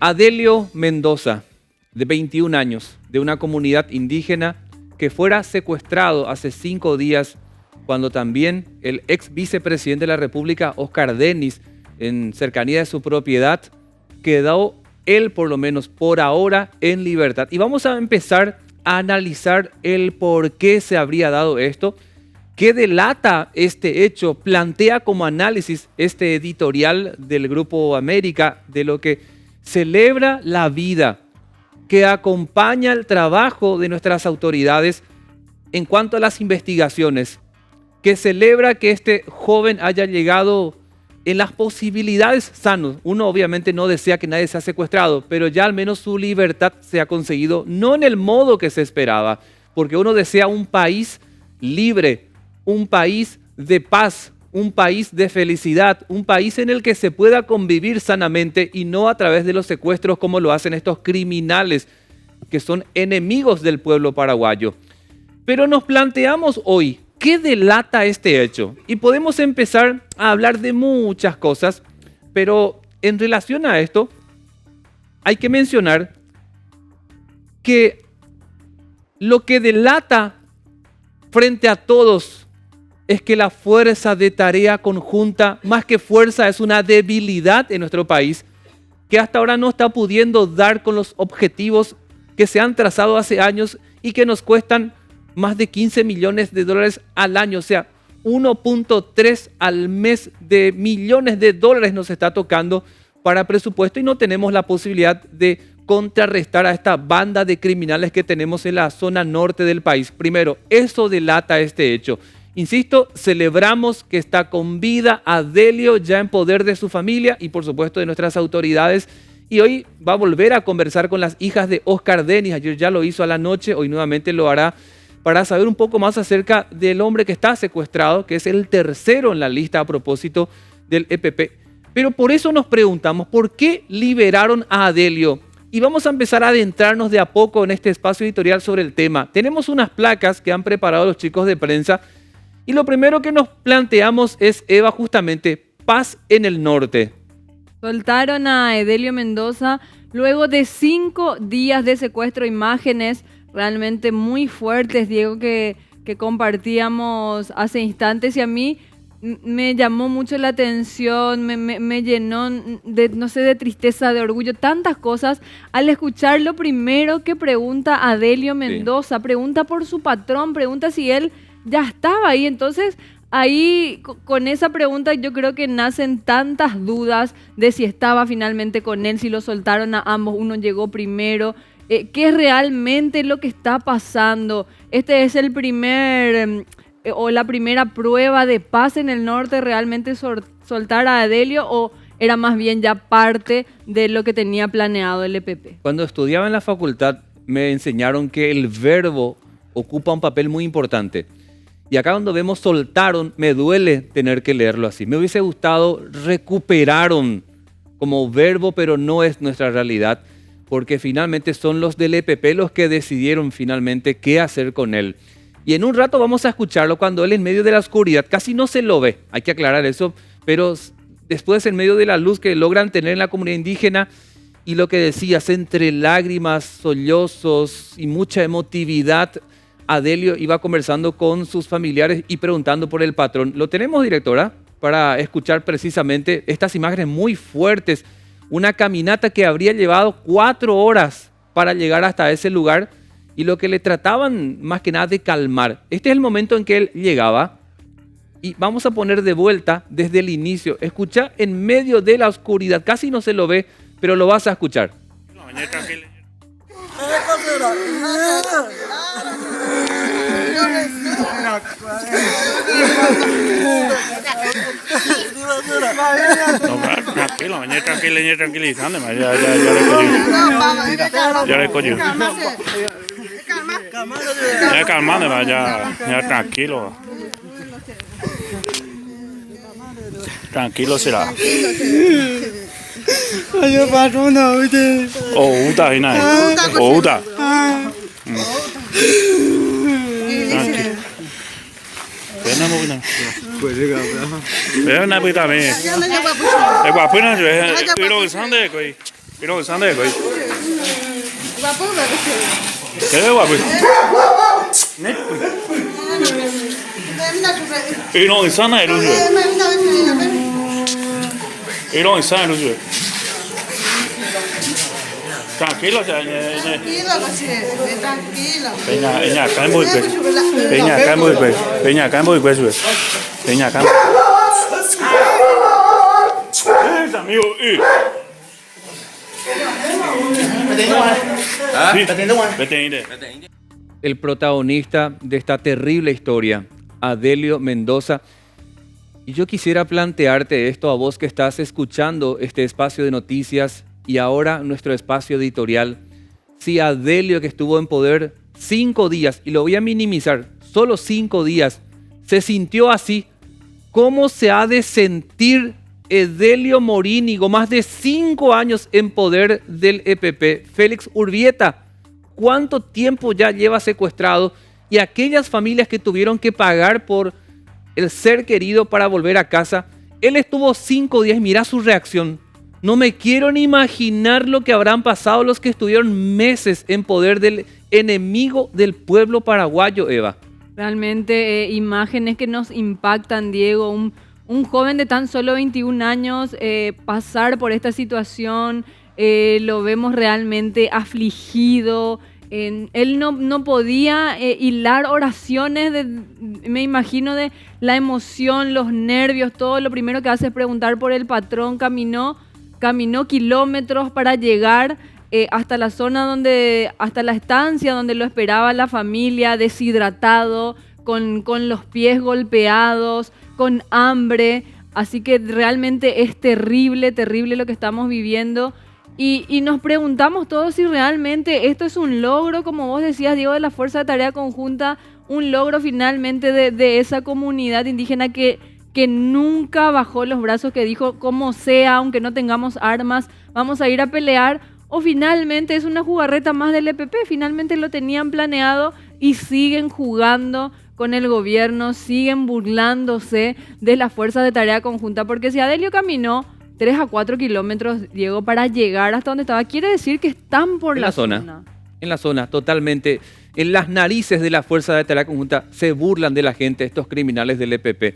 Adelio Mendoza, de 21 años, de una comunidad indígena que fuera secuestrado hace 5 días, cuando también el ex vicepresidente de la República, Oscar Dennis, en cercanía de su propiedad, quedó él, por lo menos por ahora, en libertad. Y vamos a empezar a analizar el por qué se habría dado esto, qué delata este hecho, plantea como análisis este editorial del Grupo América de lo que celebra la vida, que acompaña el trabajo de nuestras autoridades en cuanto a las investigaciones, que celebra que este joven haya llegado en las posibilidades sanas. Uno obviamente no desea que nadie sea secuestrado, pero ya al menos su libertad se ha conseguido, no en el modo que se esperaba, porque uno desea un país libre, un país de paz, un país de felicidad, un país en el que se pueda convivir sanamente y no a través de los secuestros como lo hacen estos criminales que son enemigos del pueblo paraguayo. Pero nos planteamos hoy, ¿qué delata este hecho? Y podemos empezar a hablar de muchas cosas, pero en relación a esto hay que mencionar que lo que delata frente a todos es que la fuerza de tarea conjunta, más que fuerza, es una debilidad en nuestro país, que hasta ahora no está pudiendo dar con los objetivos que se han trazado hace años y que nos cuestan más de 15 millones de dólares al año, o sea, 1.3 al mes de millones de dólares nos está tocando para presupuesto y no tenemos la posibilidad de contrarrestar a esta banda de criminales que tenemos en la zona norte del país. Primero, eso delata este hecho. Insisto, celebramos que está con vida Adelio, ya en poder de su familia y por supuesto de nuestras autoridades. Y hoy va a volver a conversar con las hijas de Oscar Dennis. Ayer ya lo hizo a la noche, hoy nuevamente lo hará para saber un poco más acerca del hombre que está secuestrado, que es el tercero en la lista a propósito del EPP. Pero por eso nos preguntamos, ¿por qué liberaron a Adelio? Y vamos a empezar a adentrarnos de a poco en este espacio editorial sobre el tema. Tenemos unas placas que han preparado los chicos de prensa y lo primero que nos planteamos es, Eva, justamente, paz en el norte. Soltaron a Adelio Mendoza luego de 5 días de secuestro, imágenes realmente muy fuertes, Diego, que compartíamos hace instantes, y a mí me llamó mucho la atención, me llenó de, no sé, de tristeza, de orgullo, tantas cosas. Al escuchar lo primero que pregunta Adelio Mendoza, sí, pregunta por su patrón, pregunta si él ya estaba ahí. Entonces, ahí con esa pregunta yo creo que nacen tantas dudas de si estaba finalmente con él, si lo soltaron a ambos, uno llegó primero. ¿Qué es realmente lo que está pasando? Este es el primer o la primera prueba de paz en el norte, realmente soltar a Adelio, o era más bien ya parte de lo que tenía planeado el EPP. Cuando estudiaba en la facultad me enseñaron que el verbo ocupa un papel muy importante. Y acá cuando vemos soltaron, me duele tener que leerlo así. Me hubiese gustado recuperaron como verbo, pero no es nuestra realidad, porque finalmente son los del EPP los que decidieron finalmente qué hacer con él. Y en un rato vamos a escucharlo cuando él en medio de la oscuridad, casi no se lo ve, hay que aclarar eso, pero después en medio de la luz que logran tener en la comunidad indígena, y lo que decías, entre lágrimas, sollozos y mucha emotividad, Adelio iba conversando con sus familiares y preguntando por el patrón. Lo tenemos, directora, para escuchar precisamente estas imágenes muy fuertes. Una caminata que habría llevado 4 horas para llegar hasta ese lugar y lo que le trataban más que nada de calmar. Este es el momento en que él llegaba y vamos a poner de vuelta desde el inicio. Escucha en medio de la oscuridad, casi no se lo ve, pero lo vas a escuchar. No, tranquilizando, ya le cogió. Ya calmando, ya tranquilo. Tranquilo será. Outa, Inay. Outa. Tranquilo. Ven a también. Es guapo, ¿no? Pero son de 이런 산에 거의. Vapor va a ser. 그래 봐. 네? 이런 산에 이러죠. 이런 산에 이러죠. Tranquilo, Tranquilo, José, tranquilo. Peña, acá en Boyque. Peña, acá en Boyque. Peña, acá en Boyque. Peña, acá. Amigo, El protagonista de esta terrible historia, Adelio Mendoza. Y yo quisiera plantearte esto a vos que estás escuchando este espacio de noticias y ahora nuestro espacio editorial. Si Adelio, que estuvo en poder 5 días, y lo voy a minimizar, solo 5 días, se sintió así, ¿cómo se ha de sentir Edelio Morínigo, más de 5 años en poder del EPP? Félix Urbieta, ¿cuánto tiempo ya lleva secuestrado? Y aquellas familias que tuvieron que pagar por el ser querido para volver a casa. Él estuvo 5 días, mira su reacción. No me quiero ni imaginar lo que habrán pasado los que estuvieron meses en poder del enemigo del pueblo paraguayo, Eva. Realmente imágenes que nos impactan, Diego. Un joven de tan solo 21 años pasar por esta situación, lo vemos realmente afligido. Él no podía hilar oraciones, me imagino, de la emoción, los nervios, todo. Lo primero que hace es preguntar por el patrón. Caminó kilómetros para llegar hasta la zona hasta la estancia donde lo esperaba la familia, deshidratado, con los pies golpeados, con hambre. Así que realmente es terrible, terrible lo que estamos viviendo. Y nos preguntamos todos si realmente esto es un logro, como vos decías, Diego, de la Fuerza de Tarea Conjunta, un logro finalmente de esa comunidad indígena que nunca bajó los brazos, que dijo, como sea, aunque no tengamos armas, vamos a ir a pelear. O finalmente es una jugarreta más del EPP, finalmente lo tenían planeado y siguen jugando con el gobierno, siguen burlándose de la Fuerza de Tarea Conjunta, porque si Adelio caminó 3 a 4 kilómetros, Diego, para llegar hasta donde estaba, quiere decir que están por la zona. En la zona, totalmente. En las narices de la Fuerza de Tarea Conjunta se burlan de la gente, estos criminales del EPP.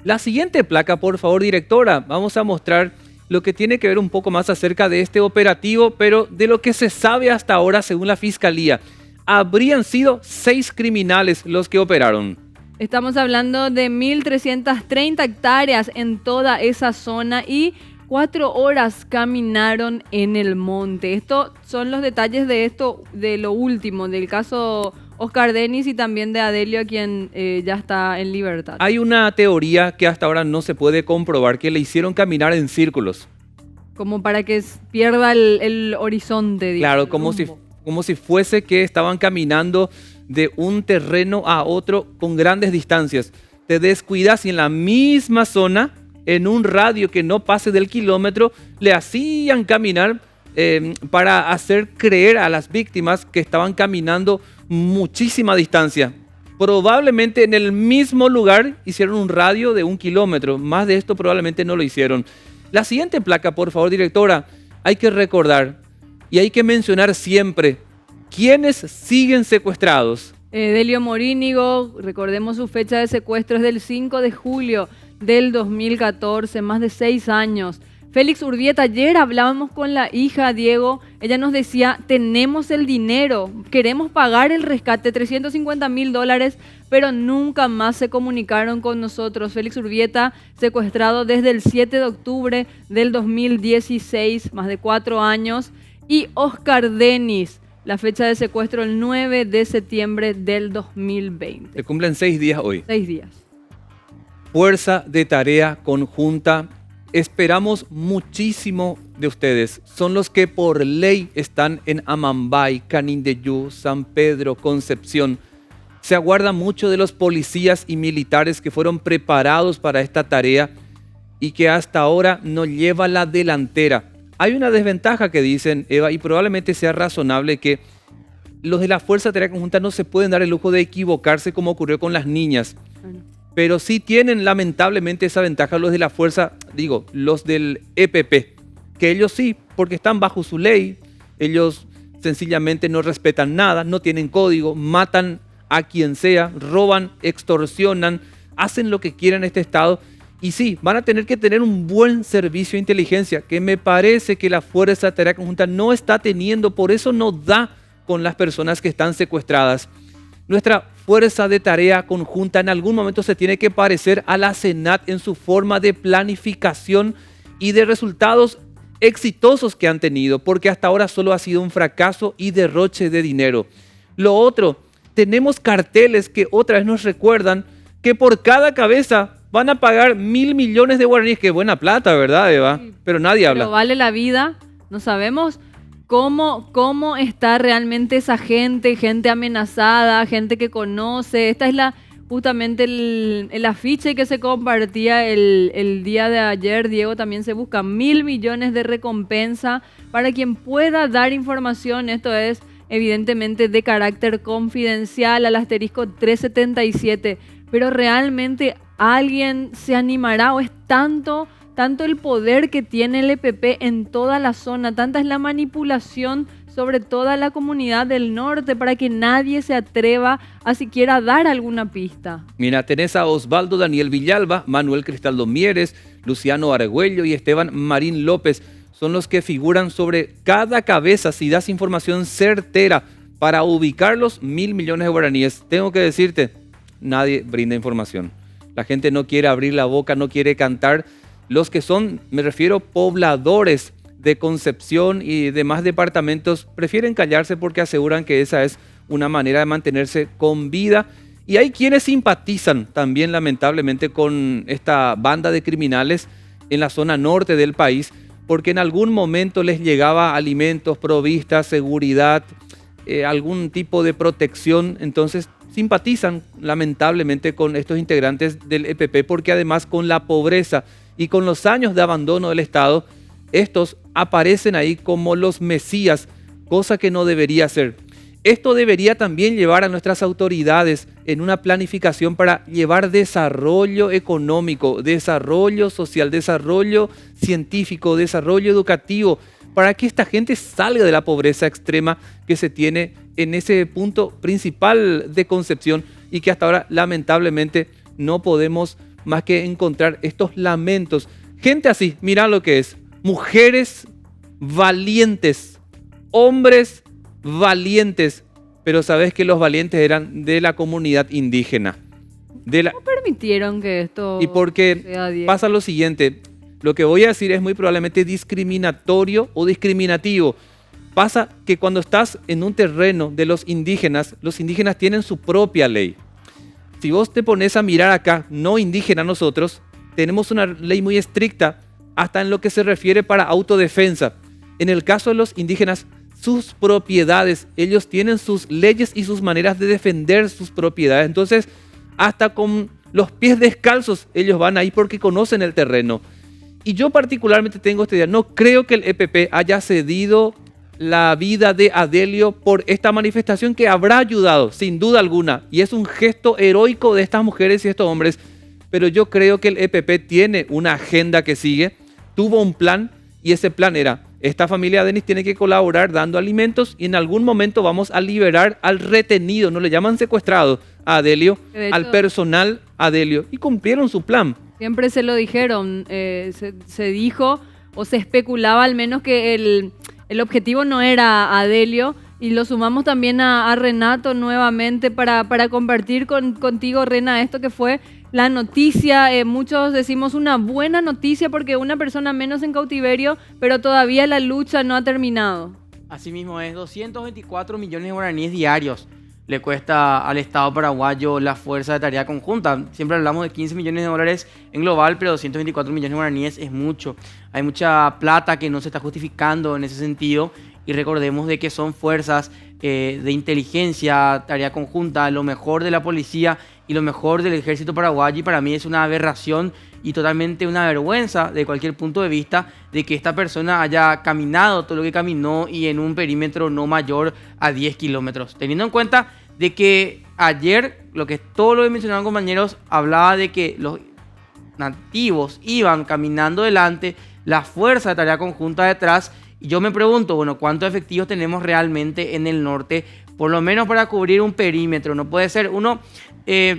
La siguiente placa, por favor, directora. Vamos a mostrar lo que tiene que ver un poco más acerca de este operativo, pero de lo que se sabe hasta ahora, según la Fiscalía, habrían sido 6 criminales los que operaron. Estamos hablando de 1.330 hectáreas en toda esa zona y 4 horas caminaron en el monte. Estos son los detalles de lo último, del caso Oscar Denis y también de Adelio, quien ya está en libertad. Hay una teoría que hasta ahora no se puede comprobar, que le hicieron caminar en círculos. Como para que pierda el horizonte. Claro, como si fuese que estaban caminando de un terreno a otro con grandes distancias. Te descuidas y en la misma zona, en un radio que no pase del kilómetro, le hacían caminar para hacer creer a las víctimas que estaban caminando muchísima distancia. Probablemente en el mismo lugar hicieron un radio de 1 kilómetro. Más de esto probablemente no lo hicieron. La siguiente placa, por favor, directora. Hay que recordar y hay que mencionar siempre quiénes siguen secuestrados. Edelio Morínigo, recordemos su fecha de secuestro, es del 5 de julio del 2014, más de 6 años. Félix Urbieta, ayer hablábamos con la hija, Diego, ella nos decía, tenemos el dinero, queremos pagar el rescate, $350,000, pero nunca más se comunicaron con nosotros. Félix Urbieta, secuestrado desde el 7 de octubre del 2016, más de 4 años. Y Oscar Denis, la fecha de secuestro el 9 de septiembre del 2020. Se cumplen 6 días hoy. 6 días. Fuerza de Tarea Conjunta. Esperamos muchísimo de ustedes. Son los que por ley están en Amambay, Canindeyú, San Pedro, Concepción. Se aguarda mucho de los policías y militares que fueron preparados para esta tarea y que hasta ahora no lleva la delantera. Hay una desventaja que dicen, Eva, y probablemente sea razonable, que los de la Fuerza de Tarea Conjunta no se pueden dar el lujo de equivocarse como ocurrió con las niñas. Pero sí tienen lamentablemente esa ventaja los de la fuerza, los del EPP, que ellos sí, porque están bajo su ley, ellos sencillamente no respetan nada, no tienen código, matan a quien sea, roban, extorsionan, hacen lo que quieren en este estado. Y sí, van a tener que tener un buen servicio de inteligencia, que me parece que la Fuerza de Tarea Conjunta no está teniendo, por eso no da con las personas que están secuestradas. Nuestra Fuerza de Tarea Conjunta en algún momento se tiene que parecer a la SENAT en su forma de planificación y de resultados exitosos que han tenido, porque hasta ahora solo ha sido un fracaso y derroche de dinero. Lo otro, tenemos carteles que otra vez nos recuerdan que por cada cabeza van a pagar 1.000 millones de guaraníes. Qué buena plata, ¿verdad, Eva? Pero nadie habla. Pero vale la vida, no sabemos cómo está realmente esa gente amenazada, gente que conoce. Esta es justamente el afiche que se compartía el día de ayer, Diego. También se busca 1.000 millones de recompensa para quien pueda dar información. Esto es evidentemente de carácter confidencial, al asterisco 377. Pero realmente alguien se animará, o es tanto el poder que tiene el EPP en toda la zona, tanta es la manipulación sobre toda la comunidad del norte para que nadie se atreva a siquiera dar alguna pista. Mira, tenés a Osvaldo Daniel Villalba, Manuel Cristaldo Mieres, Luciano Argüello y Esteban Marín López. Son los que figuran sobre cada cabeza. Si das información certera para ubicarlos, 1.000 millones de guaraníes. Tengo que decirte, nadie brinda información. La gente no quiere abrir la boca, no quiere cantar. Los que son, me refiero, pobladores de Concepción y demás departamentos, prefieren callarse porque aseguran que esa es una manera de mantenerse con vida. Y hay quienes simpatizan también, lamentablemente, con esta banda de criminales en la zona norte del país, porque en algún momento les llegaba alimentos, provistas, seguridad, algún tipo de protección. Entonces simpatizan lamentablemente con estos integrantes del EPP, porque además con la pobreza y con los años de abandono del Estado, estos aparecen ahí como los mesías, cosa que no debería ser. Esto debería también llevar a nuestras autoridades en una planificación para llevar desarrollo económico, desarrollo social, desarrollo científico, desarrollo educativo, para que esta gente salga de la pobreza extrema que se tiene en ese punto principal de Concepción y que hasta ahora lamentablemente no podemos más que encontrar estos lamentos. Gente así, mira lo que es: mujeres valientes, hombres valientes, pero sabes que los valientes eran de la comunidad indígena. ¿Cómo permitieron que esto Y porque sea, Diego? pasa lo siguiente, lo que voy a decir es muy probablemente discriminatorio o discriminativo. Pasa que cuando estás en un terreno de los indígenas tienen su propia ley. Si vos te pones a mirar acá, no indígena nosotros, tenemos una ley muy estricta hasta en lo que se refiere para autodefensa. En el caso de los indígenas, sus propiedades, ellos tienen sus leyes y sus maneras de defender sus propiedades. Entonces, hasta con los pies descalzos, ellos van ahí porque conocen el terreno. Y yo particularmente tengo esta idea, no creo que el EPP haya cedido la vida de Adelio por esta manifestación, que habrá ayudado, sin duda alguna, y es un gesto heroico de estas mujeres y estos hombres, pero yo creo que el EPP tiene una agenda que sigue, tuvo un plan, y ese plan era: esta familia Denis tiene que colaborar dando alimentos y en algún momento vamos a liberar al retenido, no le llaman secuestrado, a Adelio, De hecho, al personal Adelio, y cumplieron su plan. siempre se lo dijeron, se dijo o se especulaba al menos que el objetivo no era Adelio, y lo sumamos también a Renato nuevamente para compartir contigo, Rena, esto que fue la noticia. Muchos decimos una buena noticia porque una persona menos en cautiverio, pero todavía la lucha no ha terminado. Asimismo es 224 millones de guaraníes diarios le cuesta al Estado paraguayo la Fuerza de Tarea Conjunta. Siempre hablamos de 15 millones de dólares en global, pero 224 millones de guaraníes es mucho. Hay mucha plata que no se está justificando en ese sentido, y recordemos de que son fuerzas de inteligencia, tarea conjunta, lo mejor de la policía y lo mejor del ejército paraguayo, y para mí es una aberración y totalmente una vergüenza de cualquier punto de vista de que esta persona haya caminado todo lo que caminó y en un perímetro no mayor a 10 kilómetros. Teniendo en cuenta de que ayer, todo lo que mencionaban compañeros, hablaba de que los nativos iban caminando delante la fuerza de tarea conjunta detrás. Y yo me pregunto, bueno, ¿cuántos efectivos tenemos realmente en el norte? Por lo menos para cubrir un perímetro. No puede ser, uno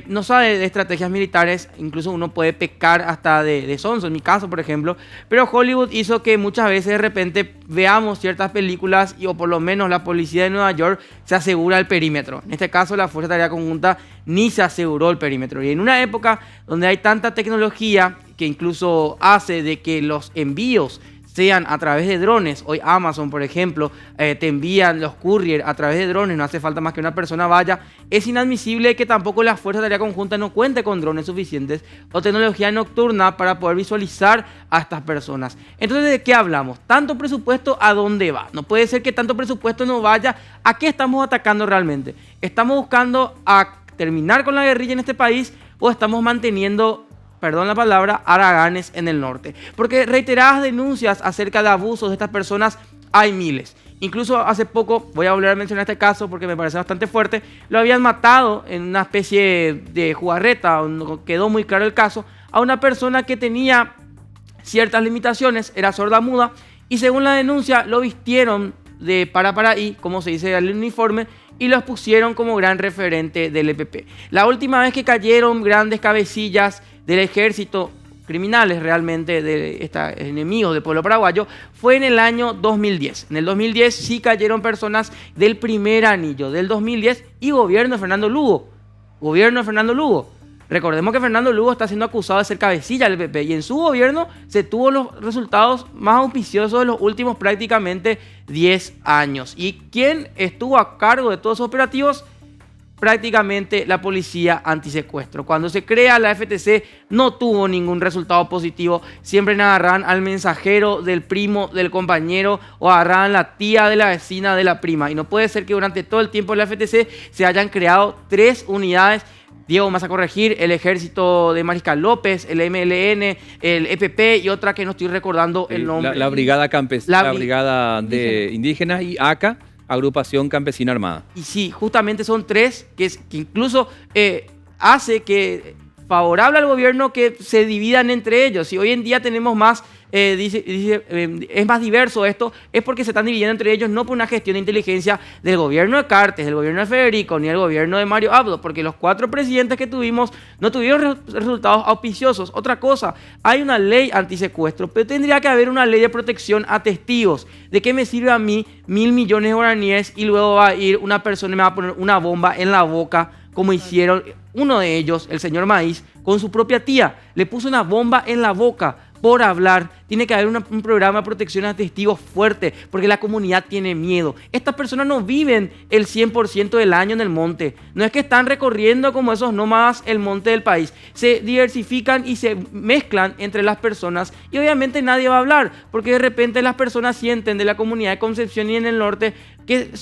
no sabe de estrategias militares, incluso uno puede pecar hasta de sonso, en mi caso, por ejemplo. Pero Hollywood hizo que muchas veces de repente veamos ciertas películas o por lo menos la policía de Nueva York se asegura el perímetro. En este caso, la Fuerza de Tarea Conjunta ni se aseguró el perímetro. Y en una época donde hay tanta tecnología que incluso hace de que los envíos sean a través de drones. Hoy Amazon, por ejemplo, te envían los courier a través de drones, no hace falta más que una persona vaya. Es inadmisible que tampoco la Fuerza de Tarea Conjunta no cuente con drones suficientes o tecnología nocturna para poder visualizar a estas personas. Entonces, ¿de qué hablamos? ¿Tanto presupuesto a dónde va? No puede ser que tanto presupuesto no vaya. ¿A qué estamos atacando realmente? ¿Estamos buscando a terminar con la guerrilla en este país o estamos manteniendo, perdón la palabra, haraganes en el norte? Porque reiteradas denuncias acerca de abusos de estas personas hay miles. Incluso hace poco, voy a volver a mencionar este caso porque me parece bastante fuerte, lo habían matado en una especie de jugarreta, no quedó muy claro el caso, a una persona que tenía ciertas limitaciones, era sorda muda, y según la denuncia lo vistieron de para como se dice el uniforme, y los pusieron como gran referente del EPP. La última vez que cayeron grandes cabecillas del ejército, criminales realmente, de estos enemigos del pueblo paraguayo, fue en el año 2010. En el 2010 sí cayeron personas del primer anillo, del 2010, y gobierno de Fernando Lugo. Recordemos que Fernando Lugo está siendo acusado de ser cabecilla del PP y en su gobierno se tuvo los resultados más auspiciosos de los últimos prácticamente 10 años. ¿Y quién estuvo a cargo de todos esos operativos? Prácticamente la policía antisecuestro. Cuando se crea la FTC no tuvo ningún resultado positivo. Siempre agarraban al mensajero del primo del compañero o agarraban la tía de la vecina de la prima. Y no puede ser que durante todo el tiempo de la FTC se hayan creado 3 unidades. Diego, me vas a corregir, el ejército de Mariscal López, el MLN, el EPP y otra que no estoy recordando el nombre. La brigada campesina, la brigada de indígenas y ACA, Agrupación Campesina Armada. Y sí, justamente son 3 que incluso hace que favorable al gobierno que se dividan entre ellos. Si hoy en día tenemos más, es más diverso esto, es porque se están dividiendo entre ellos, no por una gestión de inteligencia del gobierno de Cartes, del gobierno de Federico, ni del gobierno de Mario Abdo, porque los 4 presidentes que tuvimos no tuvieron resultados auspiciosos. Otra cosa, hay una ley antisecuestro, pero tendría que haber una ley de protección a testigos. ¿De qué me sirve a mí 1.000 millones de guaraníes y luego va a ir una persona y me va a poner una bomba en la boca, como hicieron uno de ellos, el señor Maíz, con su propia tía? Le puso una bomba en la boca por hablar. Tiene que haber un programa de protección a testigos fuerte, porque la comunidad tiene miedo. Estas personas no viven el 100% del año en el monte. No es que están recorriendo como esos nómadas el monte del país. Se diversifican y se mezclan entre las personas y obviamente nadie va a hablar, porque de repente las personas sienten de la comunidad de Concepción y en el norte que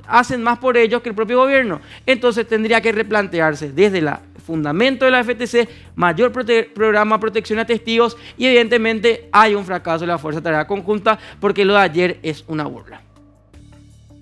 hacen más por ellos que el propio gobierno. Entonces tendría que replantearse desde el fundamento de la FTC, mayor programa de protección a testigos, y evidentemente hay un fracaso de la Fuerza de Tarea Conjunta porque lo de ayer es una burla.